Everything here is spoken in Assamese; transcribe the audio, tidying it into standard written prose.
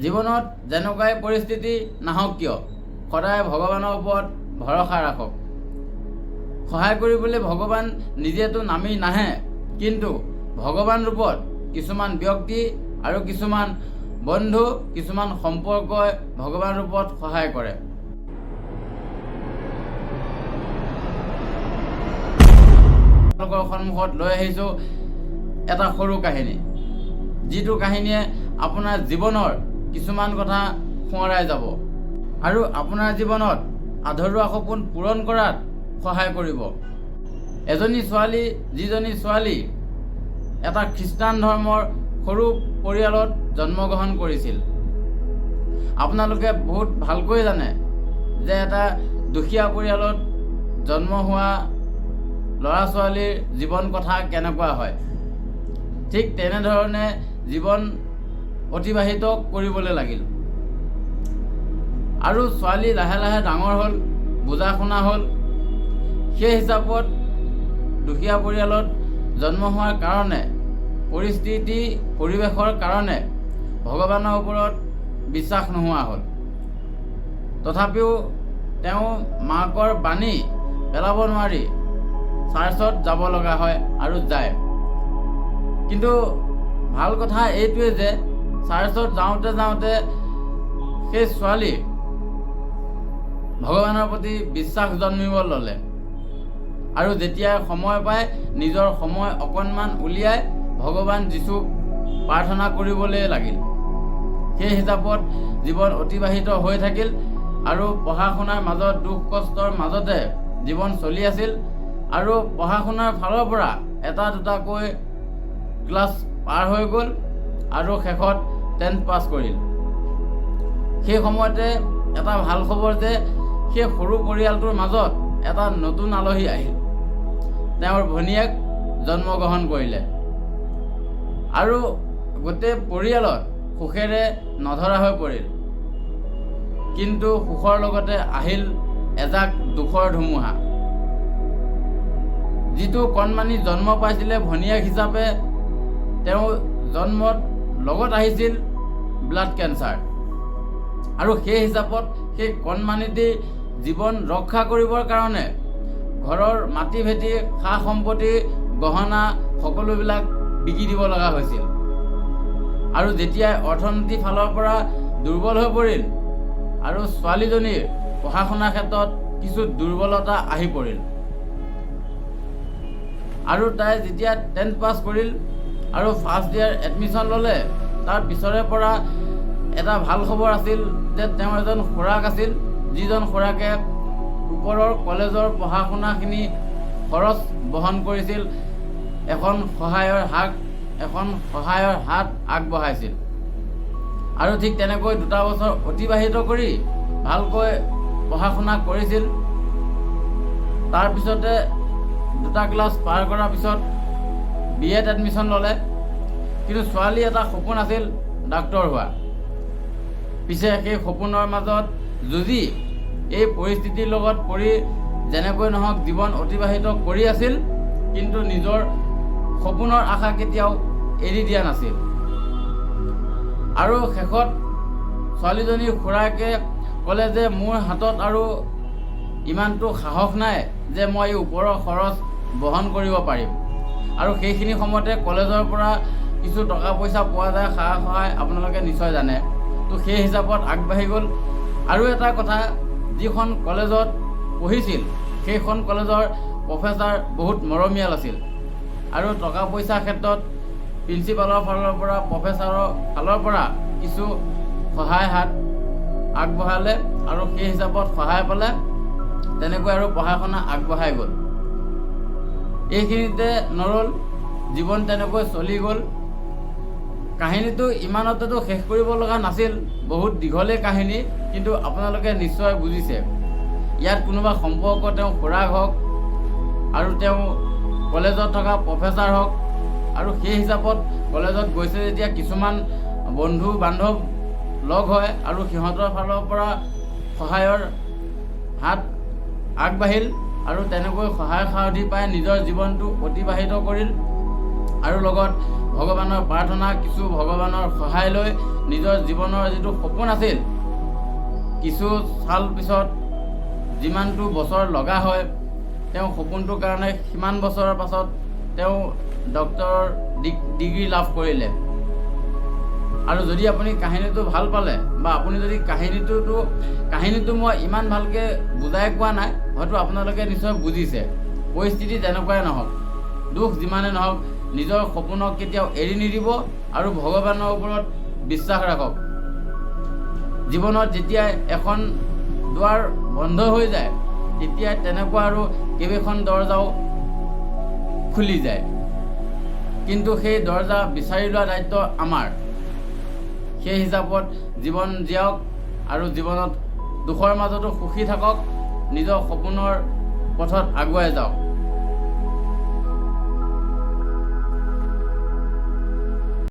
জীৱনত যেনেকুৱাই পৰিস্থিতি নাহক কিয় সদায় ভগৱানৰ ওপৰত ভৰসা ৰাখক। সহায় কৰিবলৈ ভগৱান নিজেতো নামি নাহে, কিন্তু ভগৱান ৰূপত কিছুমান ব্যক্তি আৰু কিছুমান বন্ধু, কিছুমান সম্পৰ্কই ভগৱান ৰূপত সহায় কৰে। আপোনালোকৰ সন্মুখত লৈ আহিছোঁ এটা সৰু কাহিনী, যিটো কাহিনীয়ে আপোনাৰ জীৱনৰ কিছুমান কথা সোঁৱৰাই যাব আৰু আপোনাৰ জীৱনত আধৰুৱা সপোন পূৰণ কৰাত সহায় কৰিব। এজনী ছোৱালী, যিজনী ছোৱালী এটা খ্ৰীষ্টান ধৰ্মৰ সৰু পৰিয়ালত জন্মগ্ৰহণ কৰিছিল। আপোনালোকে বহুত ভালকৈ জানে যে এটা দুখীয়া পৰিয়ালত জন্ম হোৱা ল'ৰা ছোৱালীৰ জীৱন কথা কেনেকুৱা হয়। ঠিক তেনেধৰণে জীৱন অতিবাহিত কৰিবলৈ লাগিল আৰু ছোৱালী লাহে লাহে ডাঙৰ হ'ল, বুজা শুনা হ'ল। সেই হিচাপত দুখীয়া পৰিয়ালত জন্ম হোৱাৰ কাৰণে, পৰিস্থিতি পৰিৱেশৰ কাৰণে ভগৱানৰ ওপৰত বিশ্বাস নোহোৱা হ'ল। তথাপিও তেওঁ মাকৰ বাণী পেলাব নোৱাৰি চাৰ্চত যাব লগা হয় আৰু যায়। কিন্তু ভাল কথা এইটোৱে যে চাৰ্চত যাওঁতে যাওঁতে সেই ছোৱালী ভগৱানৰ প্ৰতি বিশ্বাস জন্মিব ল'লে আৰু যেতিয়া সময় পায় নিজৰ সময় অকণমান উলিয়াই ভগৱান যীশুক প্ৰাৰ্থনা কৰিবলৈ লাগিল। সেই হিচাপত জীৱন অতিবাহিত হৈ থাকিল আৰু পঢ়া শুনাৰ মাজত দুখ কষ্টৰ মাজতে জীৱন চলি আছিল আৰু পঢ়া শুনাৰ ফালৰ পৰা এটা দুটাকৈ ক্লাছ পাৰ হৈ গ'ল আৰু শেষত 10th পাছ কৰিল। সেই সময়তে এটা ভাল খবৰ যে সেই সৰু পৰিয়ালটোৰ মাজত এটা নতুন আলহী আহিল। তেওঁৰ ভনীয়েক জন্মগ্ৰহণ কৰিলে আৰু গোটেই পৰিয়ালত সুখেৰে নধৰা হৈ পৰিল। কিন্তু সুখৰ লগতে আহিল এজাক দুখৰ ধুমুহা। যিটো কণমানি জন্ম পাইছিলে ভনীয়েক হিচাপে, তেওঁ জন্মত লগত আহিছিল ব্লাড কেঞ্চাৰ আৰু সেই হিচাপত সেই কণমানিটি জীৱন ৰক্ষা কৰিবৰ কাৰণে ঘৰৰ মাটি ভেটি, সা সম্পত্তি, গহনা সকলোবিলাক বিকি দিব লগা হৈছিল আৰু যেতিয়াই অৰ্থনীতিৰ ফালৰ পৰা দুৰ্বল হৈ পৰিল আৰু ছোৱালীজনীৰ পঢ়া শুনাৰ ক্ষেত্ৰত কিছু দুৰ্বলতা আহি পৰিল আৰু তাই যেতিয়া 10th পাছ কৰিল আৰু ফাৰ্ষ্ট ইয়াৰ এডমিশ্যন ল'লে, তাৰ পিছৰে পৰা এটা ভাল খবৰ আছিল যে তেওঁ এজন খুৰাক আছিল, যিজন খুৰাকে ওপৰৰ কলেজৰ পঢ়া শুনাখিনি খৰচ বহন কৰিছিল। এখন সহায়ৰ হাত আগবঢ়াইছিল আৰু ঠিক তেনেকৈ 2 বছৰ অতিবাহিত কৰি ভালকৈ পঢ়া শুনা কৰিছিল। তাৰপিছতে 2টা ক্লাছ পাৰ কৰাৰ পিছত BA এডমিশ্যন ল'লে। কিন্তু ছোৱালী এটা সপোন আছিল ডাক্তৰ হোৱা। পিছে সেই সপোনৰ মাজত যুঁজি এই পৰিস্থিতিৰ লগত পৰি যেনেকৈ নহওক জীৱন অতিবাহিত কৰি আছিল, কিন্তু নিজৰ সপোনৰ আশা কেতিয়াও এৰি দিয়া নাছিল। আৰু শেষত ছোৱালীজনীৰ খুৰাকে ক'লে যে মোৰ হাতত আৰু ইমানটো সাহস নাই যে মই ওপৰৰ খৰচ বহন কৰিব পাৰিম। আৰু সেইখিনি সময়তে কলেজৰ পৰা কিছু টকা পইচা পোৱা যায়, সহায় আপোনালোকে নিশ্চয় জানে। তো সেই হিচাপত আগবাঢ়ি গ'ল। আৰু এটা কথা, যিখন কলেজত পঢ়িছিল সেইখন কলেজৰ প্ৰফেচাৰ বহুত মৰমীয়াল আছিল আৰু টকা পইচাৰ ক্ষেত্ৰত প্ৰিন্সিপালৰ ফালৰ পৰা, প্ৰফেচাৰৰ ফালৰ পৰা কিছু সহায় হাত আগবঢ়ালে আৰু সেই হিচাপত সহায় পালে। তেনেকৈ আৰু পঢ়া শুনা আগবঢ়াই গ'ল। এইখিনিতে নৰল, জীৱন তেনেকৈ চলি গ'ল। কাহিনীটো ইমানতেতো শেষ কৰিব লগা নাছিল, বহুত দীঘলেই কাহিনী, কিন্তু আপোনালোকে নিশ্চয় বুজিছে। ইয়াত কোনোবা সম্পৰ্ক তেওঁ খুৰাক হওক আৰু তেওঁ কলেজত থকা প্ৰফেচাৰ হওক, আৰু সেই হিচাপত কলেজত গৈছে যেতিয়া কিছুমান বন্ধু বান্ধৱ লগ হয় আৰু সিহঁতৰ ফালৰ পৰা সহায়ৰ হাত আগবাঢ়িল আৰু তেনেকৈ সহায় সাৰথি পাই নিজৰ জীৱনটো অতিবাহিত কৰিল আৰু লগত ভগৱানৰ প্ৰাৰ্থনা, কিছু ভগৱানৰ সহায় লৈ নিজৰ জীৱনৰ যিটো সপোন আছিল, কিছু চাল পিছত যিমানটো বছৰ লগা হয়, তেওঁ সপোনটোৰ কাৰণে সিমান বছৰৰ পাছত তেওঁ ডক্টৰৰ ডিগ্ৰী লাভ কৰিলে। আৰু যদি আপুনি কাহিনীটো ভাল পালে, বা আপুনি যদি কাহিনীটো মই ইমান ভালকৈ বুজাই কোৱা নাই, হয়তো আপোনালোকে নিশ্চয় বুজিছে। পৰিস্থিতি যেনেকুৱাই নহওক, দুখ যিমানে নহওক, নিজৰ সপোনক কেতিয়াও এৰি নিদিব আৰু ভগৱানৰ ওপৰত বিশ্বাস ৰাখক। জীৱনত যেতিয়া এখন দুৱাৰ বন্ধ হৈ যায়, তেতিয়া তেনেকুৱা আৰু কেইবাখন দৰজাও খুলি যায়, কিন্তু সেই দৰজা বিচাৰি লোৱা দায়িত্ব আমাৰ। সেই হিচাপত জীৱন জীয়াওক আৰু জীৱনত দুখৰ মাজতো সুখী থাকক, নিজৰ সপোনৰ পথত আগুৱাই যাওক।